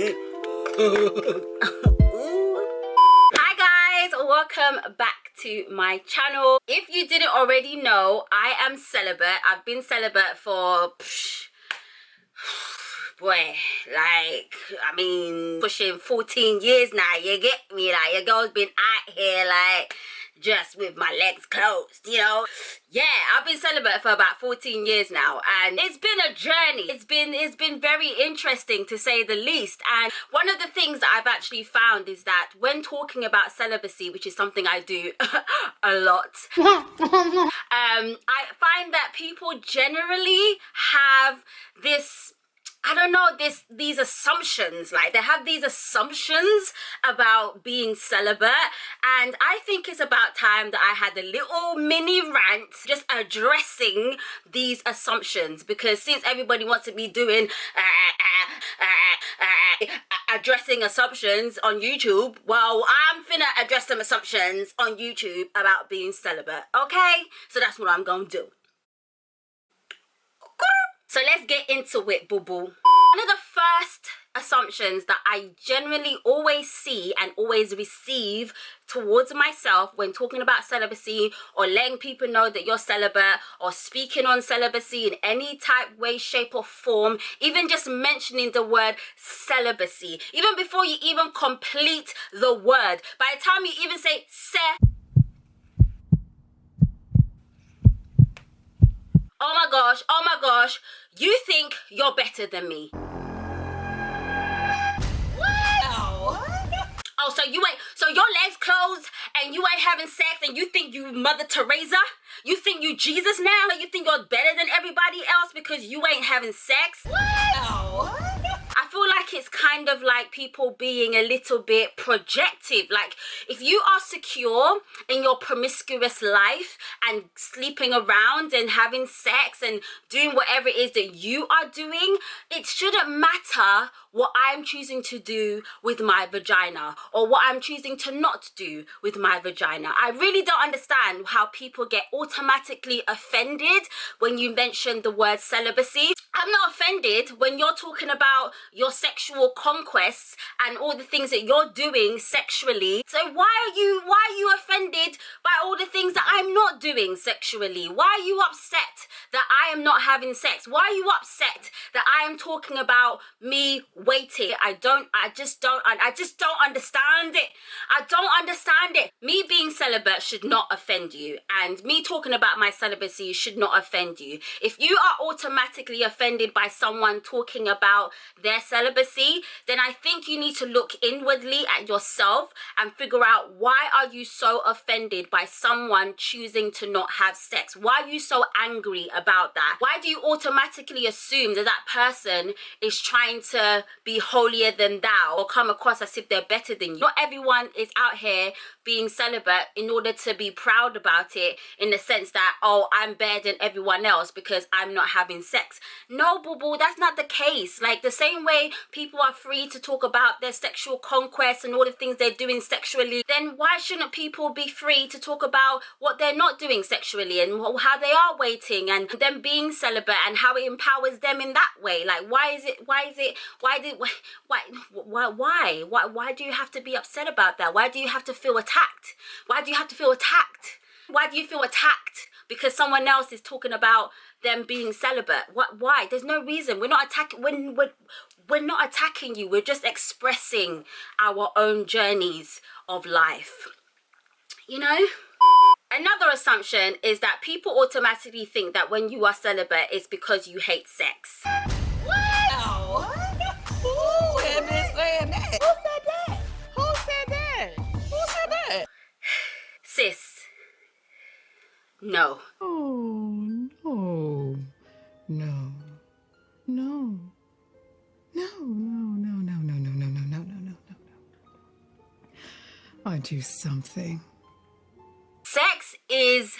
Hi guys, welcome back to my channel. If you didn't already know, I am celibate. I've been celibate for boy, like, I mean, pushing 14 years now, you get me? Like, your girl's been out here, like, just with my legs closed, you know? Yeah, I've been celibate for about 14 years now, and it's been a journey. It's been very interesting, to say the least. And one of the things that I've actually found is that when talking about celibacy, which is something I do a lot, I find that people generally have this, I don't know, these assumptions. Like, they have these assumptions about being celibate, and I think it's about time that I had a little mini rant just addressing these assumptions, because since everybody wants to be doing addressing assumptions on YouTube, well, I'm finna address some assumptions on YouTube about being celibate, okay? So that's what I'm gonna do. So let's get into it, boo-boo. One of the first assumptions that I generally always see and always receive towards myself when talking about celibacy, or letting people know that you're celibate, or speaking on celibacy in any type, way, shape or form, even just mentioning the word celibacy, even before you even complete the word, by the time you even say oh my gosh, you think you're better than me. Oh, so your legs closed and you ain't having sex, and you think you Mother Teresa? You think you Jesus now? You think you're better than everybody else because you ain't having sex? I feel like it's kind of like people being a little bit projective. Like, if you are secure in your promiscuous life and sleeping around and having sex and doing whatever it is that you are doing, it shouldn't matter what I'm choosing to do with my vagina, or what I'm choosing to not do with my vagina. I really don't understand how people get automatically offended when you mention the word celibacy. I'm not offended when you're talking about your sexual conquests and all the things that you're doing sexually. So why are you offended by all the things that I'm not doing sexually? Why are you upset that I am not having sex? Why are you upset that I am talking about me waiting? I just don't understand it. I don't understand it. Me being celibate should not offend you, and me talking about my celibacy should not offend you. If you are automatically offended by someone talking about their celibacy, then I think you need to look inwardly at yourself and figure out, why are you so offended by someone choosing to not have sex? Why are you so angry about that? Why do you automatically assume that that person is trying to be holier than thou, or come across as if they're better than you? Not everyone is out here being celibate in order to be proud about it, in the sense that, oh, I'm better than everyone else because I'm not having sex. No, boo-boo, that's not the case. Like, the same way people are free to talk about their sexual conquests and all the things they're doing sexually, then why shouldn't people be free to talk about what they're not doing sexually, and how they are waiting, and them being celibate, and how it empowers them in that way? Like, why do you have to be upset about that? Why do you have to feel attacked? Why do you have to feel attacked? Why do you feel attacked because someone else is talking about them being celibate? Why? There's no reason. We're not attacking. We're not attacking you. We're just expressing our own journeys of life. You know? Another assumption is that people automatically think that when you are celibate, it's because you hate sex. What? Who had been saying that? Who said that? Who said that? Who said that? Sis, no. Oh, no. No. No. No, no, no, no, no, no, no, no, no, no, no, no. I do something. Sex is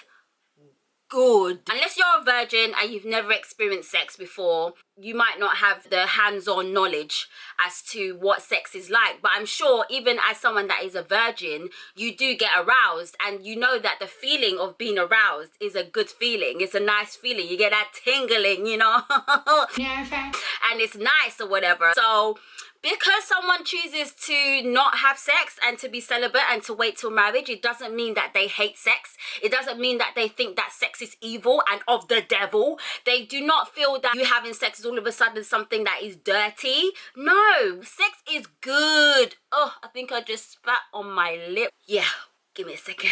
good. Unless you're a virgin and you've never experienced sex before, you might not have the hands-on knowledge as to what sex is like. But I'm sure, even as someone that is a virgin, you do get aroused, and you know that the feeling of being aroused is a good feeling. It's a nice feeling. You get that tingling, you know? And it's nice or whatever. So Because someone chooses to not have sex and to be celibate and to wait till marriage, it doesn't mean that they hate sex. It doesn't mean that they think that sex is evil and of the devil. They do not feel that you having sex is all of a sudden something that is dirty. No, sex is good. Oh, I think I just spat on my lip. Yeah, give me a second.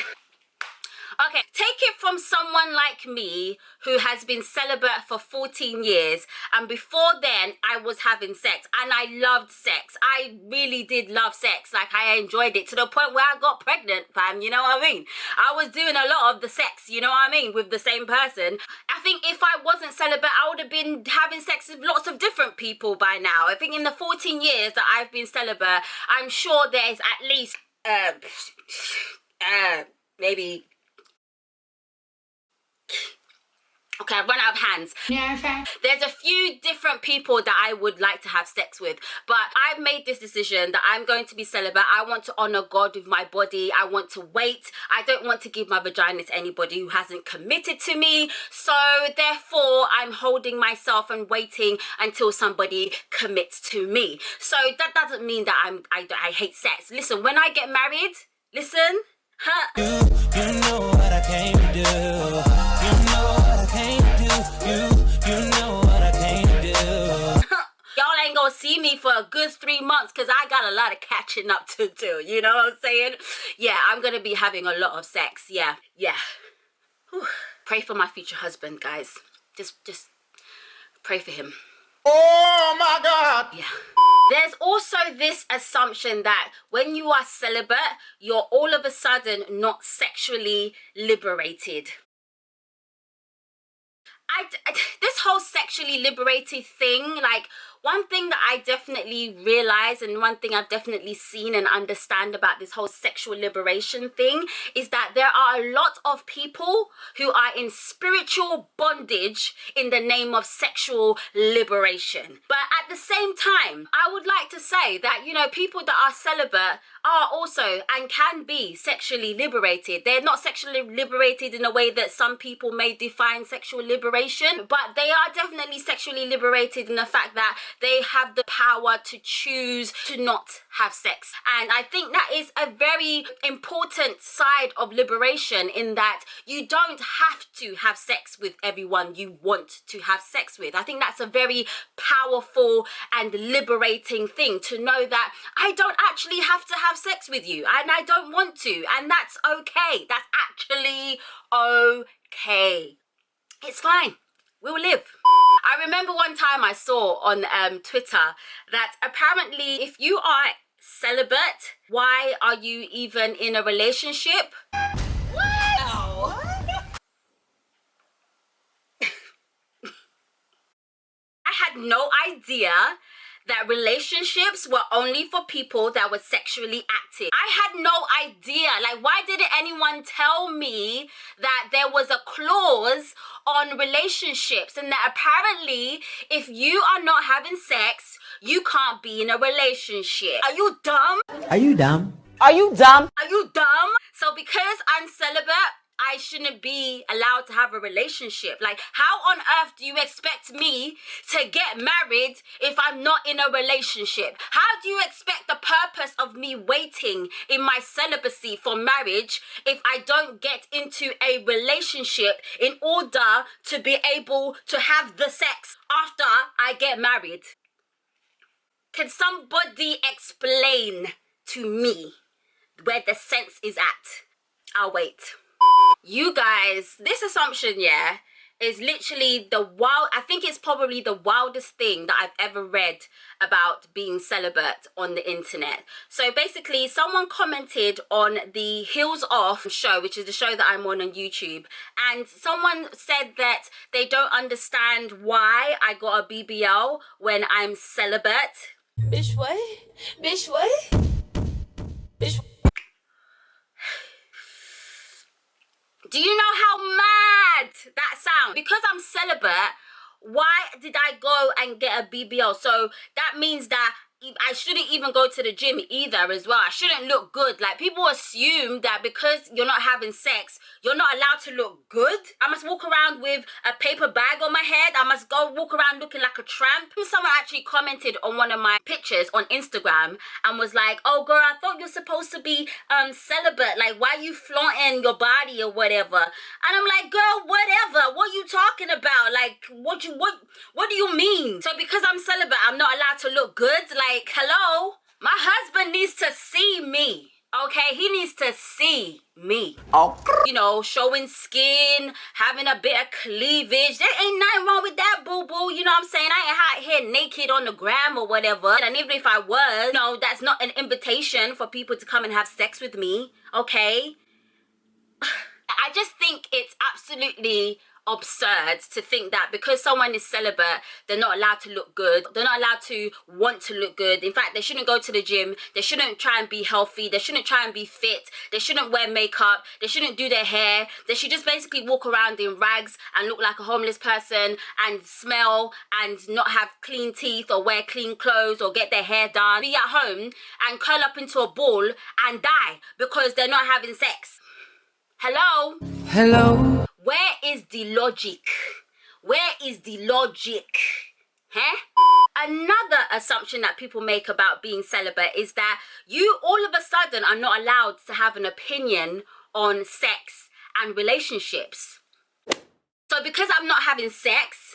Okay, take it from someone like me who has been celibate for 14 years, and before then I was having sex and I loved sex. I really did love sex. Like, I enjoyed it to the point where I got pregnant, fam, you know what I mean? I was doing a lot of the sex, you know what I mean, with the same person. I think if I wasn't celibate, I would have been having sex with lots of different people by now. I think in the 14 years that I've been celibate, I'm sure there's at least maybe, okay, I've run out of hands. Yeah, there's a few different people that I would like to have sex with, but I've made this decision that I'm going to be celibate. I want to honor God with my body. I want to wait. I don't want to give my vagina to anybody who hasn't committed to me. So therefore, I'm holding myself and waiting until somebody commits to me. So that doesn't mean that I hate sex. Listen, when I get married, listen, You know what I came to do. You know what I came to do. You know what I came to do. Y'all ain't gonna see me for a good 3 months because I got a lot of catching up to do. You know what I'm saying? Yeah, I'm gonna be having a lot of sex. Yeah. Whew. Pray for my future husband, guys. Just pray for him. Oh my God. Yeah. There's also this assumption that when you are celibate, you're all of a sudden not sexually liberated. This whole sexually liberated thing, like, one thing that I definitely realize and one thing I've definitely seen and understand about this whole sexual liberation thing is that there are a lot of people who are in spiritual bondage in the name of sexual liberation. But at the same time, I would like to say that, you know, people that are celibate are also and can be sexually liberated. They're not sexually liberated in a way that some people may define sexual liberation, but they are definitely sexually liberated in the fact that they have the power to choose to not have sex. And I think that is a very important side of liberation, in that you don't have to have sex with everyone you want to have sex with. I think that's a very powerful and liberating thing, to know that I don't actually have to have sex with you and I don't want to, and that's okay. That's actually okay. It's fine. We'll live. I remember one time I saw on Twitter that apparently if you are celibate, why are you even in a relationship? What? I had no idea that relationships were only for people that were sexually active. I had no idea. Like, why didn't anyone tell me that there was a clause on relationships and that apparently if you are not having sex, you can't be in a relationship? Are you dumb? Are you dumb? Are you dumb? Are you dumb? So because I'm celibate, I shouldn't be allowed to have a relationship. Like, how on earth do you expect me to get married if I'm not in a relationship? How do you expect the purpose of me waiting in my celibacy for marriage if I don't get into a relationship in order to be able to have the sex after I get married? Can somebody explain to me where the sense is at? I'll wait. You guys, this assumption, yeah, is literally I think it's probably the wildest thing that I've ever read about being celibate on the internet. So basically, someone commented on the Heels Off show, which is the show that I'm on YouTube, and someone said that they don't understand why I got a BBL when I'm celibate. Bitch, what? Bitch, what? Bitch. Do you know how mad that sounds? Because I'm celibate, why did I go and get a BBL? So that means that I shouldn't even go to the gym either as well. I shouldn't look good. Like, people assume that because you're not having sex, you're not allowed to look good. I must walk around with a paper bag on my head. I must go walk around looking like a tramp. Someone actually commented on one of my pictures on Instagram and was like, oh girl, I thought you're supposed to be celibate. Like, why are you flaunting your body or whatever? And I'm like, girl, whatever. What are you talking about? Like, what do you mean? So because I'm celibate, I'm not allowed to look good? Like, hello? My husband needs to see me. Okay, he needs to see me. Oh. You know, showing skin, having a bit of cleavage. There ain't nothing wrong with that, boo-boo. You know what I'm saying? I ain't out here naked on the gram or whatever. And even if I was, no, that's not an invitation for people to come and have sex with me. Okay? I just think it's absolutely absurd to think that because someone is celibate, they're not allowed to look good. They're not allowed to want to look good. In fact, they shouldn't go to the gym. They shouldn't try and be healthy. They shouldn't try and be fit. They shouldn't wear makeup. They shouldn't do their hair. They should just basically walk around in rags and look like a homeless person and smell and not have clean teeth or wear clean clothes or get their hair done. Be at home and curl up into a ball and die because they're not having sex. Hello? Hello? Where is the logic? Where is the logic? Huh? Another assumption that people make about being celibate is that you all of a sudden are not allowed to have an opinion on sex and relationships. So because I'm not having sex,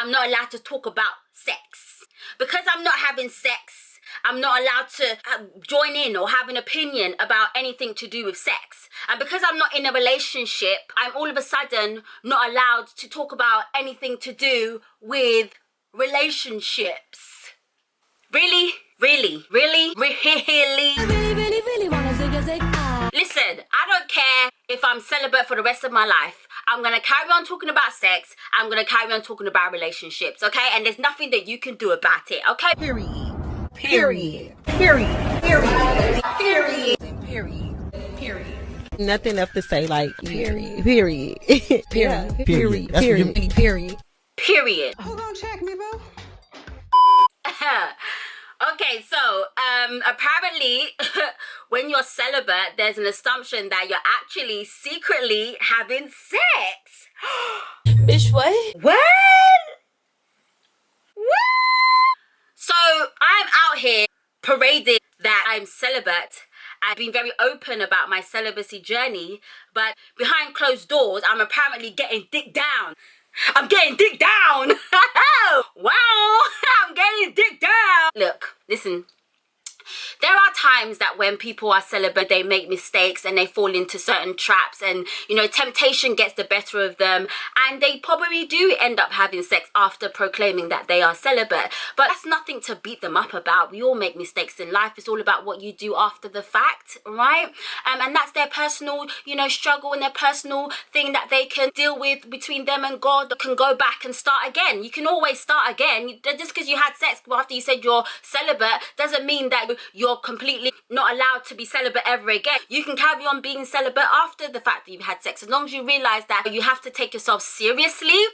I'm not allowed to talk about sex. Because I'm not having sex, I'm not allowed to join in or have an opinion about anything to do with sex. And because I'm not in a relationship, I'm all of a sudden not allowed to talk about anything to do with relationships. Really? Really? Really? Really? Really wanna zig ah. Listen, I don't care if I'm celibate for the rest of my life. I'm going to carry on talking about sex. I'm going to carry on talking about relationships, okay? And there's nothing that you can do about it, okay? Period. Period. Period. Period. Period. Period. Period. Nothing left to say, like, Period. Period. Period. Period. Period. That's what you- Period. Period. Period. Who gonna check me, boo? Okay, so apparently when you're celibate, there's an assumption that you're actually secretly having sex. Bitch, what? What? So I'm out here parading that I'm celibate. I've been very open about my celibacy journey, but behind closed doors, I'm apparently getting dick down. I'm getting dick down. Wow, I'm getting dick down. Look, listen. There are times that when people are celibate, they make mistakes and they fall into certain traps and, you know, temptation gets the better of them and they probably do end up having sex after proclaiming that they are celibate. But that's nothing to beat them up about. We all make mistakes in life. It's all about what you do after the fact, right? And that's their personal, you know, struggle and their personal thing that they can deal with between them and God. Can go back and start again. You can always start again. Just because you had sex after you said you're celibate doesn't mean that you're completely not allowed to be celibate ever again. You can carry on being celibate after the fact that you've had sex, as long as you realize that you have to take yourself seriously.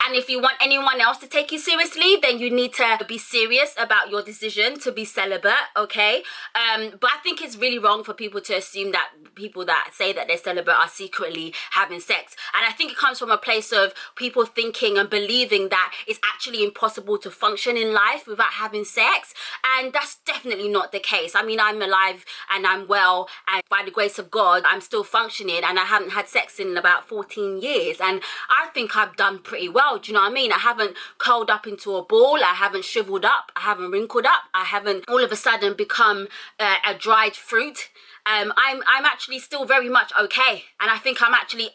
And if you want anyone else to take you seriously, then you need to be serious about your decision to be celibate, okay? But I think it's really wrong for people to assume that people that say that they're celibate are secretly having sex. And I think it comes from a place of people thinking and believing that it's actually impossible to function in life without having sex. And that's definitely not the case. I mean, I'm alive and I'm well, and by the grace of God, I'm still functioning, and I haven't had sex in about 14 years. And I think I've done pretty well, do you know what I mean? I haven't curled up into a ball, I haven't shriveled up, I haven't wrinkled up, I haven't all of a sudden become a dried fruit. I'm actually still very much okay, and I think I'm actually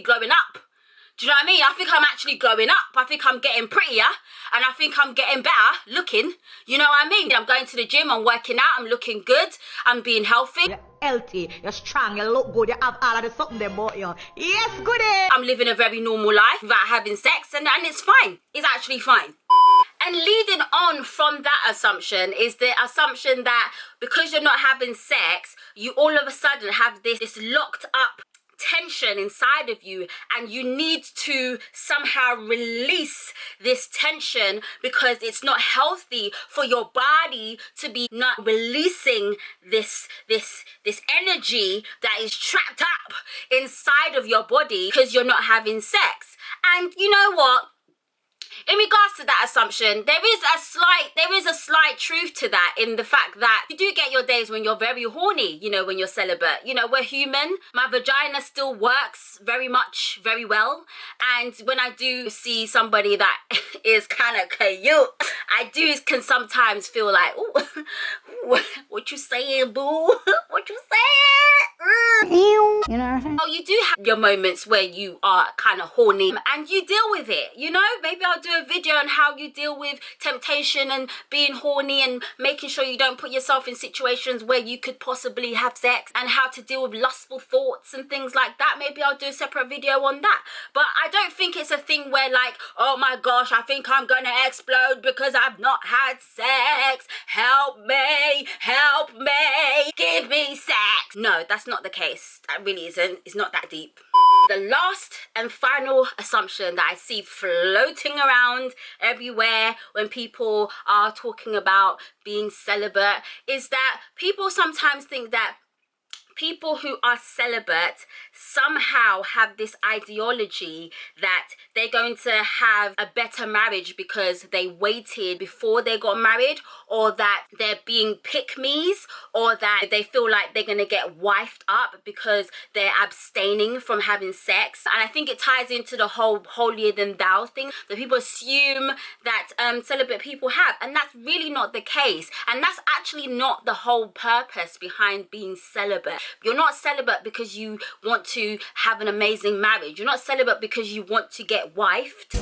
glowing up. Do you know what I mean? I think I'm actually glowing up. I think I'm getting prettier, and I think I'm getting better looking. You know what I mean? I'm going to the gym, I'm working out, I'm looking good, I'm being healthy. You're healthy, you're strong, you look good, you have all of the something there about you. Yes, goody! I'm living a very normal life without having sex, and it's fine. It's actually fine. And leading on from that assumption is the assumption that because you're not having sex, you all of a sudden have this locked up tension inside of you, and you need to somehow release this tension because it's not healthy for your body to be not releasing this energy that is trapped up inside of your body because you're not having sex. And you know what? In regards to that assumption, there is a slight truth to that, in the fact that you do get your days when you're very horny, you know, when you're celibate. You know, we're human. My vagina still works very well. And when I do see somebody that is kind of cute, I can sometimes feel like, ooh, what you saying, boo? What you saying? You know what I'm saying? Oh, you do have your moments where you are kind of horny and you deal with it, you know? Maybe I'll do a video on how you deal with temptation and being horny and making sure you don't put yourself in situations where you could possibly have sex, and how to deal with lustful thoughts and things like that. Maybe I'll do a separate video on that. But I don't think it's a thing where like, oh my gosh, I think I'm gonna explode because I've not had sex. Help me, give me sex. No, that's not the case. That really isn't. It's not that deep. The last and final assumption that I see floating around everywhere when people are talking about being celibate is that people sometimes think that people who are celibate somehow have this ideology that they're going to have a better marriage because they waited before they got married, or that they're being pick-me's, or that they feel like they're going to get wifed up because they're abstaining from having sex. And I think it ties into the whole holier than thou thing that people assume that celibate people have, and that's really not the case. And that's actually not the whole purpose behind being celibate. You're not celibate because you want to have an amazing marriage. You're not celibate because you want to get wifed.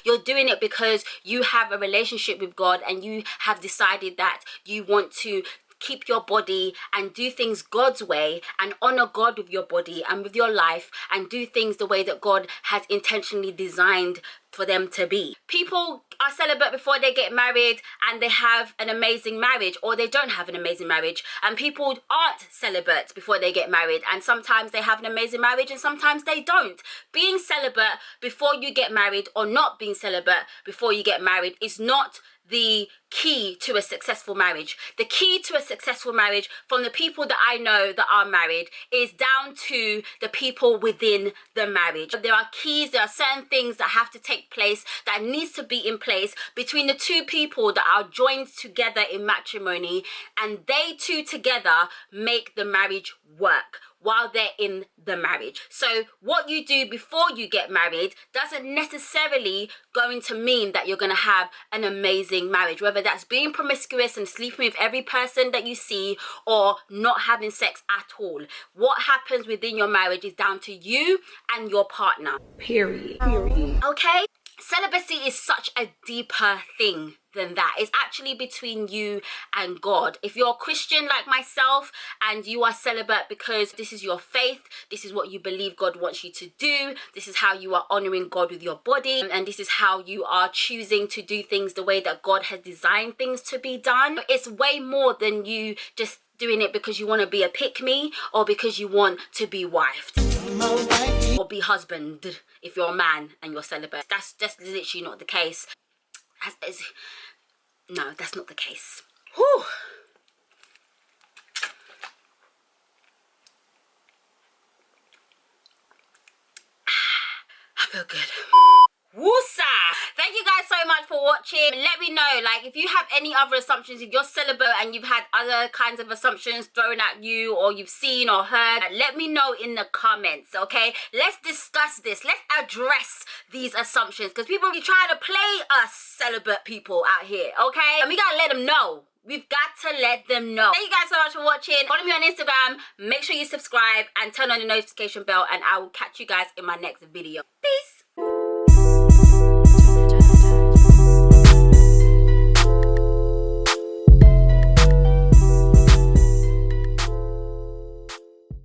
You're doing it because you have a relationship with God and you have decided that you want to keep your body and do things God's way and honor God with your body and with your life and do things the way that God has intentionally designed for them to be. People are celibate before they get married and they have an amazing marriage, or they don't have an amazing marriage. And people aren't celibate before they get married, and sometimes they have an amazing marriage and sometimes they don't. Being celibate before you get married, or not being celibate before you get married, is not the key to a successful marriage. The key to a successful marriage, from the people that I know that are married, is down to the people within the marriage. There are keys, there are certain things that have to take place, that needs to be in place between the two people that are joined together in matrimony, and they two together make the marriage work while they're in the marriage. So what you do before you get married doesn't necessarily going to mean that you're going to have an amazing marriage, whether that's being promiscuous and sleeping with every person that you see, or not having sex at all. What happens within your marriage is down to you and your partner. Period. Okay? Celibacy is such a deeper thing than that. It's actually between you and God. If you're a Christian like myself and you are celibate because this is your faith, this is what you believe God wants you to do, this is how you are honoring God with your body, and this is how you are choosing to do things the way that God has designed things to be done. It's way more than you just doing it because you want to be a pick-me, or because you want to be wifed or be husband if you're a man and you're celibate. That's just literally not the case. No, that's not the case. Whew. I feel good. Woosa! Thank you guys so much for watching. Let me know, like, if you have any other assumptions, if you're celibate and you've had other kinds of assumptions thrown at you, or you've seen or heard, let me know in the comments, okay? Let's discuss this. Let's address these assumptions, because people be trying to play us celibate people out here, okay? And we gotta let them know. We've got to let them know. Thank you guys so much for watching. Follow me on Instagram. Make sure you subscribe and turn on the notification bell, and I will catch you guys in my next video. Peace.